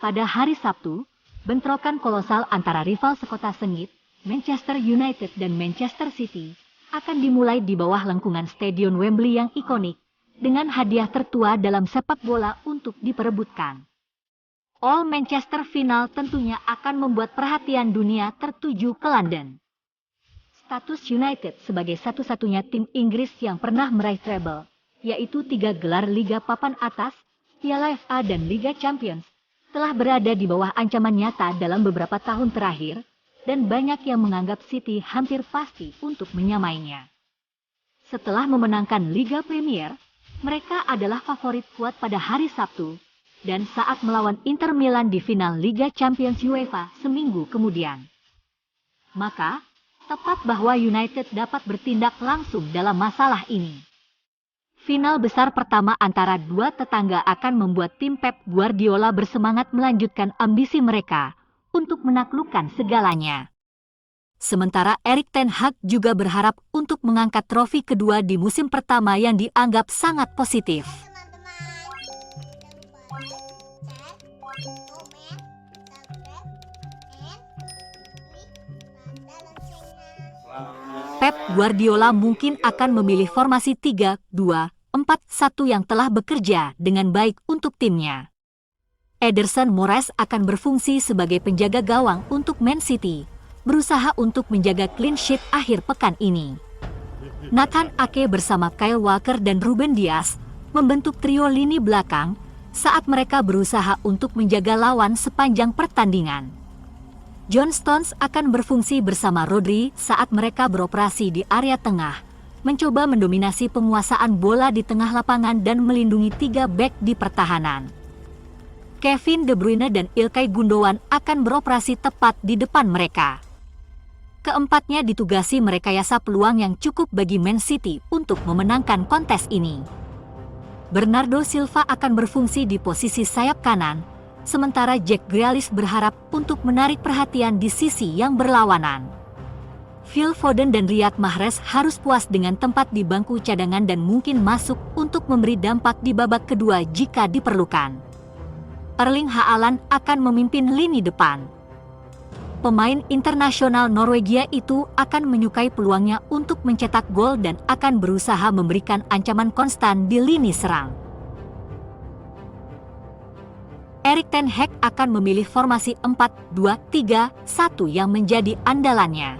Pada hari Sabtu, bentrokan kolosal antara rival sekota sengit, Manchester United dan Manchester City, akan dimulai di bawah lengkungan Stadion Wembley yang ikonik, dengan hadiah tertua dalam sepak bola untuk diperebutkan. All Manchester final tentunya akan membuat perhatian dunia tertuju ke London. Status United sebagai satu-satunya tim Inggris yang pernah meraih treble, yaitu 3 gelar Liga Papan Atas, Piala FA dan Liga Champions, telah berada di bawah ancaman nyata dalam beberapa tahun terakhir, dan banyak yang menganggap City hampir pasti untuk menyamainya. Setelah memenangkan Liga Premier, mereka adalah favorit kuat pada hari Sabtu, dan saat melawan Inter Milan di final Liga Champions UEFA seminggu kemudian. Maka, tepat bahwa United dapat bertindak langsung dalam masalah ini. Final besar pertama antara dua tetangga akan membuat tim Pep Guardiola bersemangat melanjutkan ambisi mereka untuk menaklukkan segalanya. Sementara Erik ten Hag juga berharap untuk mengangkat trofi kedua di musim pertama yang dianggap sangat positif. Pep Guardiola mungkin akan memilih formasi 3-2-4-1 yang telah bekerja dengan baik untuk timnya. Ederson Moraes akan berfungsi sebagai penjaga gawang untuk Man City, berusaha untuk menjaga clean sheet akhir pekan ini. Nathan Ake bersama Kyle Walker dan Ruben Dias membentuk trio lini belakang saat mereka berusaha untuk menjaga lawan sepanjang pertandingan. John Stones akan berfungsi bersama Rodri saat mereka beroperasi di area tengah, mencoba mendominasi penguasaan bola di tengah lapangan dan melindungi 3 bek di pertahanan. Kevin De Bruyne dan Ilkay Gundogan akan beroperasi tepat di depan mereka. Keempatnya ditugasi merekayasa peluang yang cukup bagi Man City untuk memenangkan kontes ini. Bernardo Silva akan berfungsi di posisi sayap kanan, sementara Jack Grealish berharap untuk menarik perhatian di sisi yang berlawanan. Phil Foden dan Riyad Mahrez harus puas dengan tempat di bangku cadangan dan mungkin masuk untuk memberi dampak di babak kedua jika diperlukan. Erling Haaland akan memimpin lini depan. Pemain internasional Norwegia itu akan menyukai peluangnya untuk mencetak gol dan akan berusaha memberikan ancaman konstan di lini serang. Erik ten Hag akan memilih formasi 4-2-3-1 yang menjadi andalannya.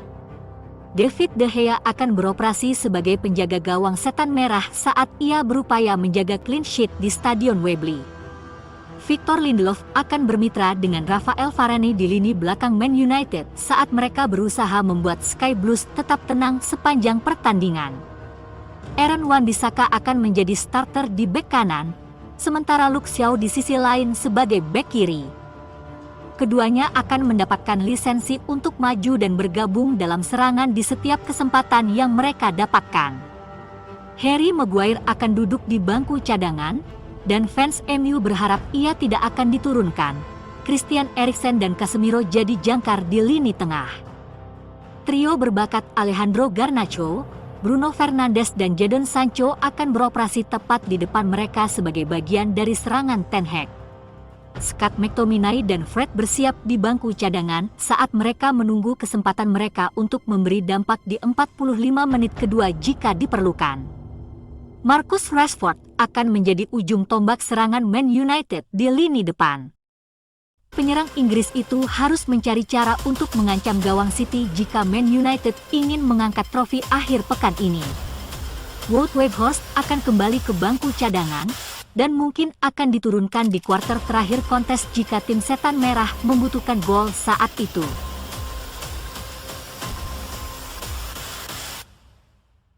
David De Gea akan beroperasi sebagai penjaga gawang setan merah saat ia berupaya menjaga clean sheet di Stadion Wembley. Victor Lindelof akan bermitra dengan Rafael Varane di lini belakang Man United saat mereka berusaha membuat Sky Blues tetap tenang sepanjang pertandingan. Aaron Wan-Bissaka akan menjadi starter di bek kanan, sementara Luke Shaw di sisi lain sebagai bek kiri. Keduanya akan mendapatkan lisensi untuk maju dan bergabung dalam serangan di setiap kesempatan yang mereka dapatkan. Harry Maguire akan duduk di bangku cadangan, dan fans MU berharap ia tidak akan diturunkan. Christian Eriksen dan Casemiro jadi jangkar di lini tengah. Trio berbakat Alejandro Garnacho, Bruno Fernandes dan Jadon Sancho akan beroperasi tepat di depan mereka sebagai bagian dari serangan Ten Hag. Scott McTominay dan Fred bersiap di bangku cadangan saat mereka menunggu kesempatan mereka untuk memberi dampak di 45 menit kedua jika diperlukan. Marcus Rashford akan menjadi ujung tombak serangan Man United di lini depan. Penyerang Inggris itu harus mencari cara untuk mengancam gawang City jika Man United ingin mengangkat trofi akhir pekan ini. Wout Weghorst akan kembali ke bangku cadangan dan mungkin akan diturunkan di kuarter terakhir kontes jika tim setan merah membutuhkan gol saat itu.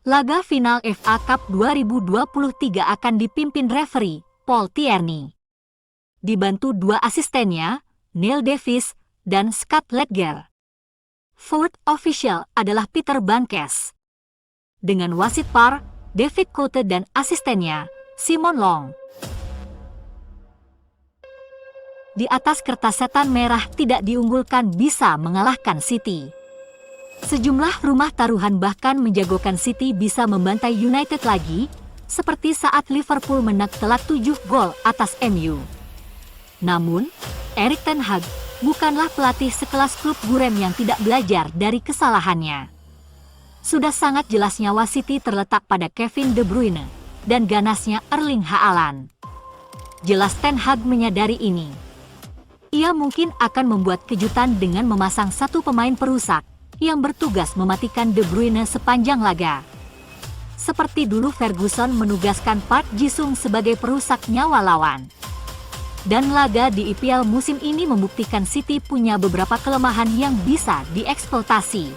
Laga final FA Cup 2023 akan dipimpin referee Paul Tierney. Dibantu 2 asistennya, Neil Davis dan Scott Ledger. Fourth official adalah Peter Bankes. Dengan wasit VAR, David Cote dan asistennya, Simon Long. Di atas kertas setan merah tidak diunggulkan bisa mengalahkan City. Sejumlah rumah taruhan bahkan menjagokan City bisa membantai United lagi, seperti saat Liverpool menang telak 7 gol atas MU. Namun, Erik ten Hag bukanlah pelatih sekelas klub gurem yang tidak belajar dari kesalahannya. Sudah sangat jelas nyawa City terletak pada Kevin De Bruyne dan ganasnya Erling Haaland. Jelas ten Hag menyadari ini. Ia mungkin akan membuat kejutan dengan memasang satu pemain perusak yang bertugas mematikan De Bruyne sepanjang laga. Seperti dulu Ferguson menugaskan Park Ji-sung sebagai perusak nyawa lawan. Dan laga di IPL musim ini membuktikan City punya beberapa kelemahan yang bisa dieksploitasi.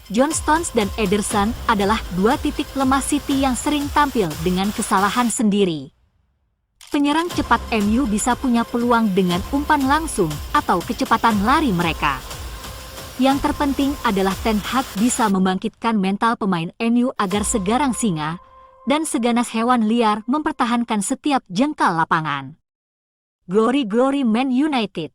John Stones dan Ederson adalah dua titik lemah City yang sering tampil dengan kesalahan sendiri. Penyerang cepat MU bisa punya peluang dengan umpan langsung atau kecepatan lari mereka. Yang terpenting adalah Ten Hag bisa membangkitkan mental pemain MU agar segarang singa dan seganas hewan liar mempertahankan setiap jengkal lapangan. Glory Glory Man United.